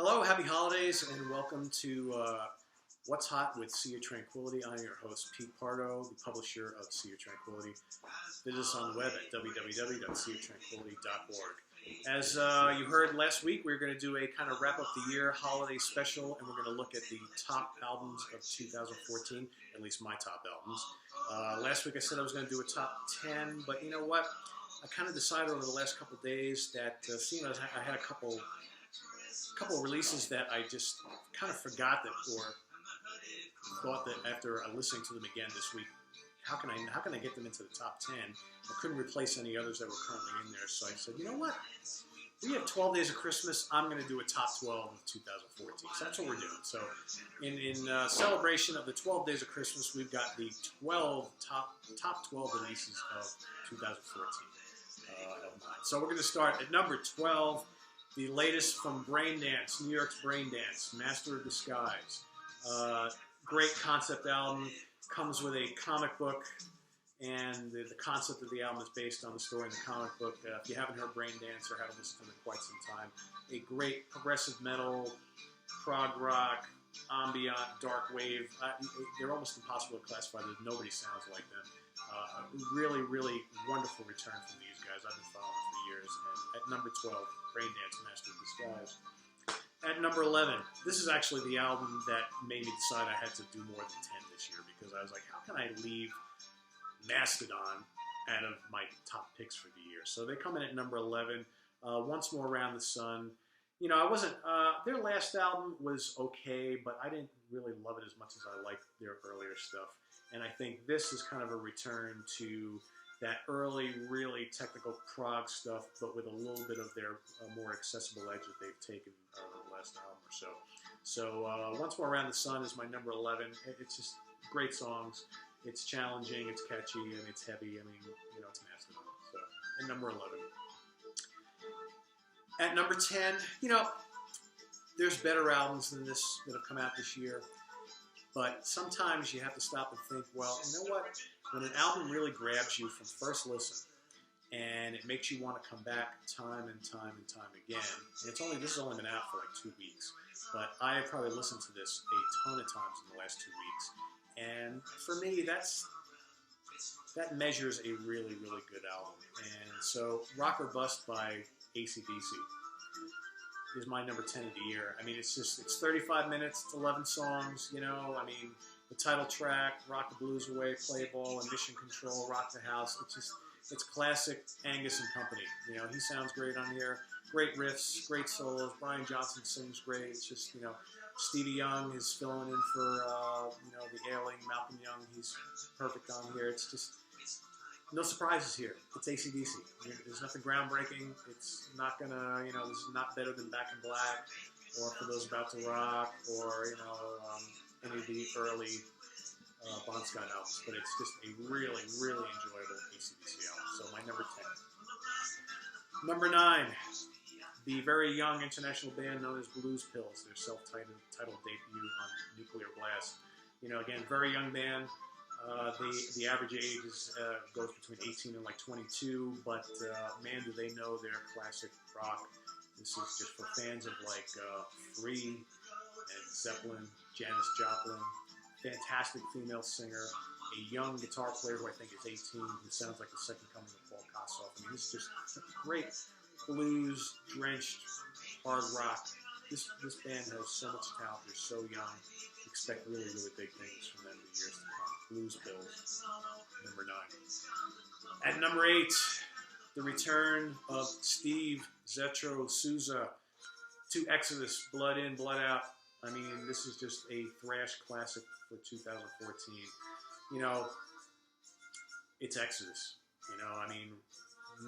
Hello, happy holidays, and welcome to What's Hot with Sea of Tranquility. I'm your host, Pete Pardo, the publisher of Sea of Tranquility. Visit us on the web at www.seaoftranquility.org. As you heard last week, we're going to do a kind of wrap up the year holiday special, and we're going to look at the top albums of 2014, at least my top albums. Last week I said I was going to do a top 10, but you know what? I kind of decided over the last couple of days that seeing as I had a couple releases that I just kind of forgot that, or thought that after listening to them again this week, how can I get them into the top 10? I couldn't replace any others that were currently in there, so I said, you know what? We have 12 Days of Christmas. I'm going to do a top 12 of 2014. So that's what we're doing. So in celebration of the 12 Days of Christmas, we've got the top 12 releases of 2014 of mine. So we're going to start at number 12. The latest from Braindance, New York's Braindance, Master of Disguise. Great concept album, comes with a comic book, and the concept of the album is based on the story in the comic book. If you haven't heard Braindance or haven't listened to them in quite some time, a great progressive metal, prog rock, ambient, dark wave. They're almost impossible to classify. Nobody sounds like them. Really, really wonderful return from these guys. I've been following for years. And at number 12, Braindance, Master of Disguise. At number 11, this is actually the album that made me decide I had to do more than 10 this year, because I was like, how can I leave Mastodon out of my top picks for the year? So they come in at number 11, Once More Around the Sun. You know, I wasn't, their last album was okay, but I didn't really love it as much as I liked their earlier stuff. And I think this is kind of a return to that early, really technical prog stuff, but with a little bit of their more accessible edge that they've taken the last album or so. So Once More Around the Sun is my number 11. It's just great songs. It's challenging, it's catchy, and it's heavy. I mean, you know, it's Mastodon. So, at number 11. At number 10, you know, there's better albums than this that have come out this year. But sometimes you have to stop and think, well, you know what? When an album really grabs you from first listen, and it makes you want to come back time and time and time again, and this has only been out for like 2 weeks, but I have probably listened to this a ton of times in the last 2 weeks, and for me, that measures a really, really good album. And so Rock or Bust by AC/DC is my number 10 of the year. I mean, it's 35 minutes, it's 11 songs, you know. I mean, the title track, Rock the Blues Away, Play Ball, and Mission Control, Rock the House. It's classic Angus and Company. You know, he sounds great on here. Great riffs, great solos. Brian Johnson sings great. It's just, you know, Stevie Young is filling in for, you know, the ailing Malcolm Young. He's perfect on here. It's just no surprises here. It's AC/DC. There's nothing groundbreaking. It's not gonna, you know, this is not better than Back in Black, or For Those About to Rock, or, you know, any of the early Bon Scott albums. But it's just a really, really enjoyable AC/DC album. So my number 10. Number 9, the very young international band known as Bluespills. Their self-titled debut on Nuclear Blast. You know, again, very young band. The average age goes between 18 and like 22, but man, do they know their classic rock. This is just for fans of like Free and Zeppelin, Janis Joplin, fantastic female singer, a young guitar player who I think is 18, who sounds like the second coming of Paul Kossoff. I mean, this is just great blues-drenched hard rock. This band has so much talent. They're so young. Expect really, really big things from them in the years to come. Bluespills, number 9. At number 8, the return of Steve Zetro Souza to Exodus, Blood In, Blood Out. I mean, this is just a thrash classic for 2014. You know, it's Exodus. You know, I mean,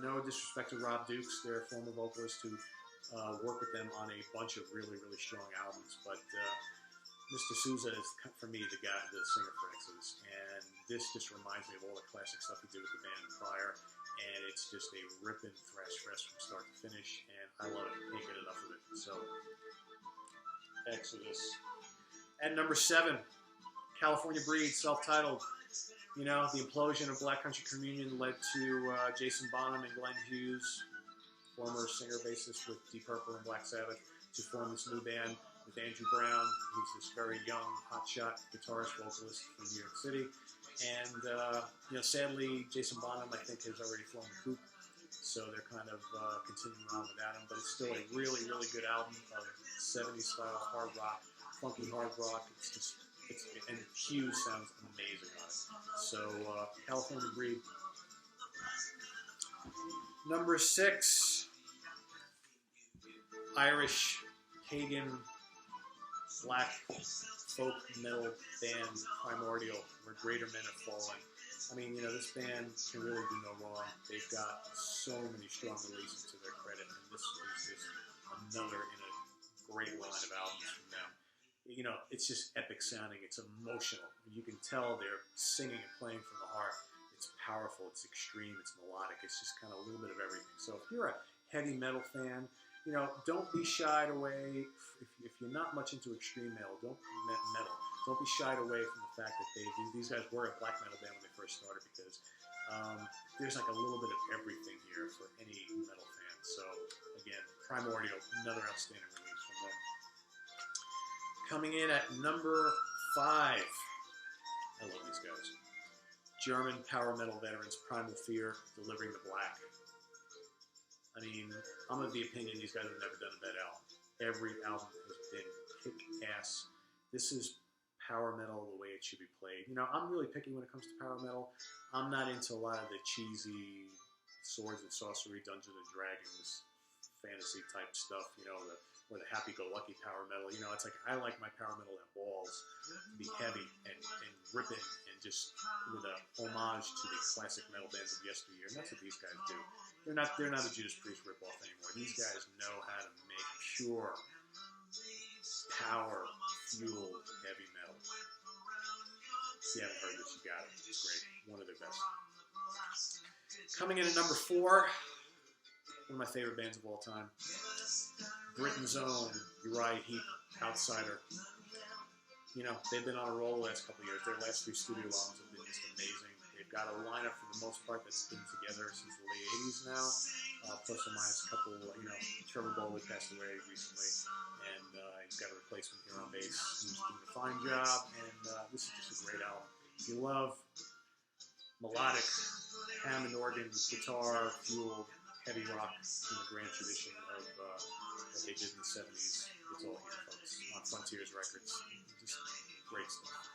no disrespect to Rob Dukes, their former vocalist, who worked with them on a bunch of really, really strong albums, but Mr. Souza is, for me, the singer for Exodus, and this just reminds me of all the classic stuff he did with the band prior, and it's just a ripping thrash fest from start to finish, and I love it. Can't get enough of it. So, Exodus. At number 7, California Breed, self-titled. You know, the implosion of Black Country Communion led to Jason Bonham and Glenn Hughes, former singer-bassist with Deep Purple and Black Sabbath, to form this new band with Andrew Brown, who's this very young, hotshot guitarist, vocalist from New York City. And, sadly, Jason Bonham, I think, has already flown the coop. So they're kind of continuing on without him. But it's still a really, really good album of 70s style hard rock, funky hard rock. And Hughes sounds amazing on it. So, California Breed. Number 6, Irish pagan black folk metal band Primordial, Where Greater Men Have Fallen. I mean, this band can really do no wrong. They've got so many strong releases to their credit, and this is just another in a great line of albums from them. It's just epic sounding. It's emotional. You can tell they're singing and playing from the heart. It's powerful. It's extreme. It's melodic. It's just kind of a little bit of everything. So if you're a heavy metal fan, don't be shied away. If you're not much into extreme metal, don't be shied away from the fact that these guys were a black metal band when they first started, because there's like a little bit of everything here for any metal fan. So again, Primordial, another outstanding release from them. Coming in at number 5, I love these guys. German power metal veterans, Primal Fear, Delivering the Black. I mean, I'm of the opinion these guys have never done a bad album. Every album has been kick-ass. This is power metal the way it should be played. I'm really picky when it comes to power metal. I'm not into a lot of the cheesy swords and sorcery, Dungeons and Dragons, fantasy type stuff, or the happy-go-lucky power metal. It's like, I like my power metal to have balls, to be heavy and ripping, and just with a homage to the classic metal bands of yesteryear. And that's what these guys do. They're not a Judas Priest ripoff anymore. These guys know how to make pure, power-fueled heavy metal. If you haven't heard this, you got it. It's great. One of their best. Coming in at number 4, one of my favorite bands of all time, Britain's own Uriah, Heep, Outsider. They've been on a roll the last couple of years. Their last 3 studio albums have been just amazing. They've got a lineup for the most part that's been together since the late 80s now, plus or minus a couple. Trevor Bowley passed away recently, and he's got a replacement here on bass who's doing a fine job. And this is just a great album. If you love melodic Hammond organ, guitar fueled heavy rock in the grand tradition of what they did in the 70s, it's all here, folks, on Frontiers Records. Just great stuff.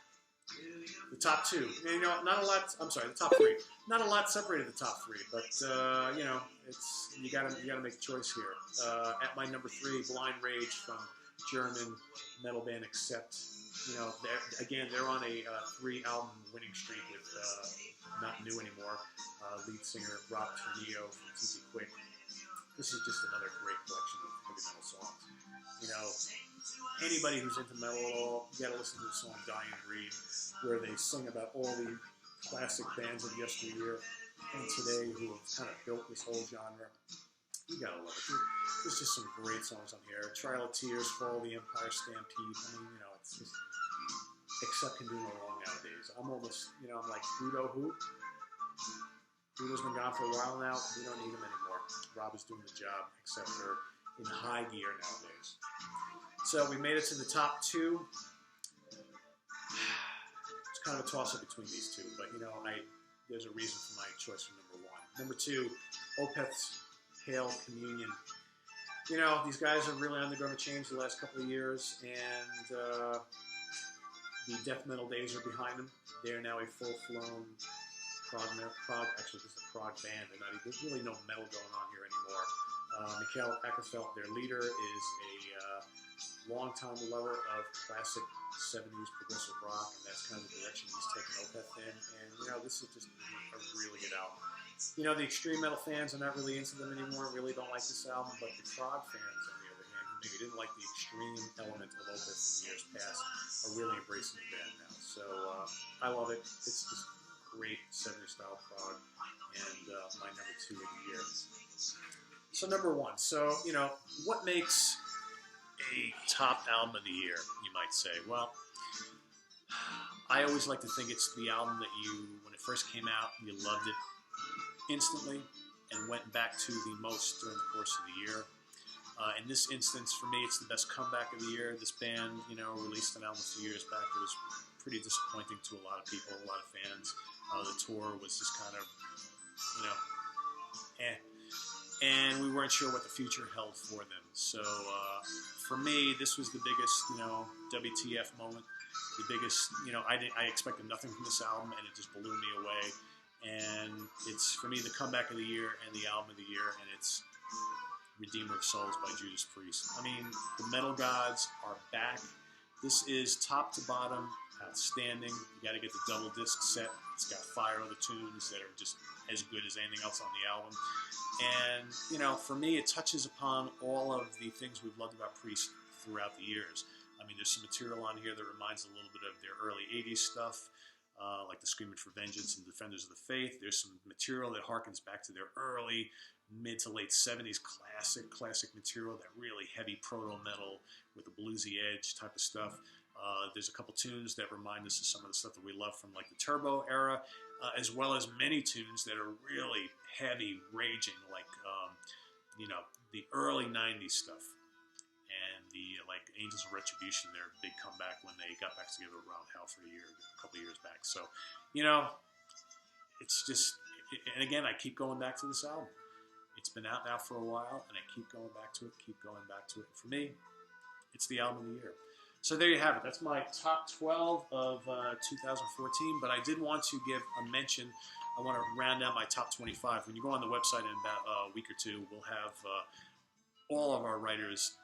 The top 2, not a lot. I'm sorry, the top 3. Not a lot separated the top 3, but it's you gotta make a choice here. At my number 3, Blind Rage from German metal band Accept. They're on a 3-album winning streak with not new anymore. Lead singer Rob Tornillo from TT Quick. This is just another great collection of heavy metal songs. Anybody who's into metal at all, you gotta listen to the song Dying Breed, where they sing about all the classic bands of yesteryear and today who have kind of built this whole genre. You gotta love it. There's just some great songs on here. Trail of Tears, Fall of the Empire, Stampede. I mean, it's just, Accept can do no wrong nowadays. I'm almost, I'm like, Budo who? Budo's been gone for a while now. We don't need him anymore. Rob is doing the job, except for in high gear nowadays. So we made it to the top 2. It's kind of a toss-up between these 2, but there's a reason for my choice for number 1. Number 2, Opeth's Hail Communion. These guys have really undergone a change the last couple of years, and the death metal days are behind them. They're now a full-flown prog. Actually, this is a prog band. There's really no metal going on here anymore. Mikhail Ackerfeld, their leader, is a longtime lover of classic 70s progressive rock, and that's kind of the direction he's taken Opeth in. And this is just a really good album. The extreme metal fans are not really into them anymore, really don't like this album, but the prog fans, on the other hand, who maybe didn't like the extreme element of Opeth in years past, are really embracing the band now. So I love it. It's just great 70s style prog, and my number 2 of the year. So number 1. So, what makes a top album of the year, you might say? Well, I always like to think it's the album that when it first came out, you loved it instantly and went back to the most during the course of the year. In this instance, for me, it's the best comeback of the year. This band, you know, released an album a few years back that was pretty disappointing to a lot of people, a lot of fans. The tour was just kind of, you know, and we weren't sure what the future held for them. So for me, this was the biggest, you know, WTF moment. The biggest, you know, I expected nothing from this album, and it just blew me away. And it's, for me, the comeback of the year and the album of the year, and it's Redeemer of Souls by Judas Priest. I mean, the metal gods are back. This is top to bottom outstanding. You got to get the double disc set. It's got 5 other tunes that are just as good as anything else on the album. And, you know, for me, it touches upon all of the things we've loved about Priest throughout the years. I mean, there's some material on here that reminds a little bit of their early 80s stuff, like the Screaming for Vengeance and Defenders of the Faith. There's some material that harkens back to their early, mid to late 70s classic material, that really heavy proto-metal with a bluesy edge type of stuff. There's a couple tunes that remind us of some of the stuff that we love from like the Turbo era, as well as many tunes that are really heavy, raging, like, you know, the early 90s stuff. And the, like, Angels of Retribution, their big comeback when they got back together around Hell for a couple years back. So, you know, it's just, and again, I keep going back to this album. It's been out now for a while, and I keep going back to it. For me, it's the album of the year. So there you have it. That's my top 12 of 2014. But I did want to give a mention. I want to round out my top 25. When you go on the website in about a week or two, we'll have all of our writers'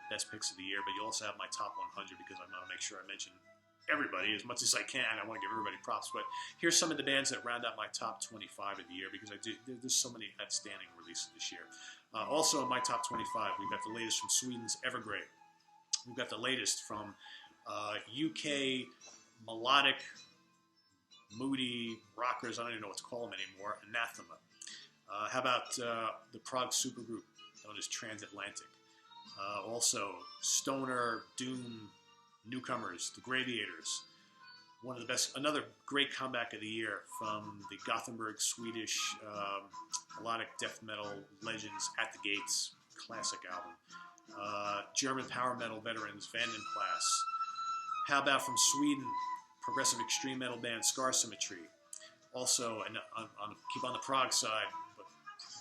best picks of the year. But you also have my top 100, because I want to make sure I mention everybody as much as I can. I want to give everybody props. But here's some of the bands that round out my top 25 of the year, because there's so many outstanding releases this year. Also in my top 25, we've got the latest from Sweden's Evergrey. We've got the latest from UK melodic, moody rockers. I don't even know what to call them anymore. Anathema. How about the Prague supergroup known as Transatlantic? Also, stoner, doom newcomers, the Graviators. One of the best, another great comeback of the year from the Gothenburg, Swedish melodic death metal legends At the Gates. Classic album. German power metal veterans Vandenplass. How about from Sweden, progressive extreme metal band Scar Symmetry. Also, and keep on the Prague side, but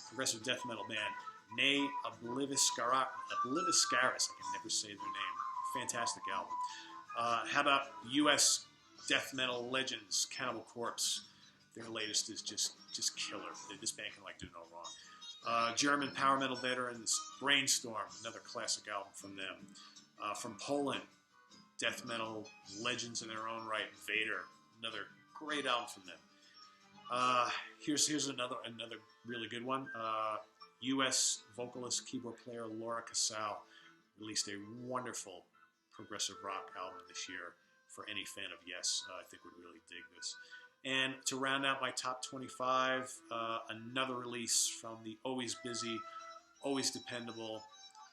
progressive death metal band Ne Obliviscaris. I can never say their name. Fantastic album. How about U.S. death metal legends Cannibal Corpse? Their latest is just killer. This band can do no wrong. German power metal veterans Brainstorm, another classic album from them. From Poland, death metal legends in their own right, Vader, another great album from them. Here's another really good one. U.S. vocalist, keyboard player Laura Casal released a wonderful progressive rock album this year. For any fan of Yes, I think would really dig this. And to round out my top 25, another release from the always busy, always dependable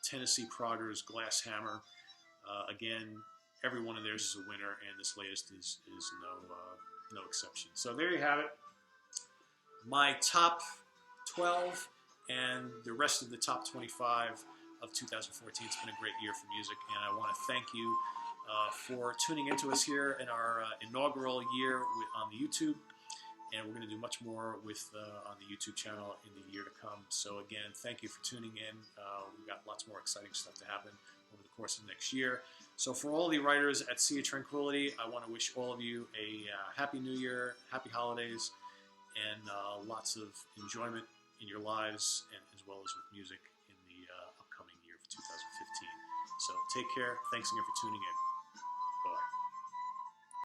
Tennessee Proggers, Glass Hammer. Again, every one of theirs is a winner, and this latest is no exception. So there you have it. My top 12 and the rest of the top 25 of 2014. It's been a great year for music, and I want to thank you for tuning into us here in our inaugural year on the YouTube. And we're going to do much more on the YouTube channel in the year to come. So again, thank you for tuning in. We've got lots more exciting stuff to happen over the course of next year. So for all the writers at Sea of Tranquility, I want to wish all of you a happy new year, happy holidays, and lots of enjoyment in your lives, and as well as with music in the upcoming year of 2015. So take care. Thanks again for tuning in.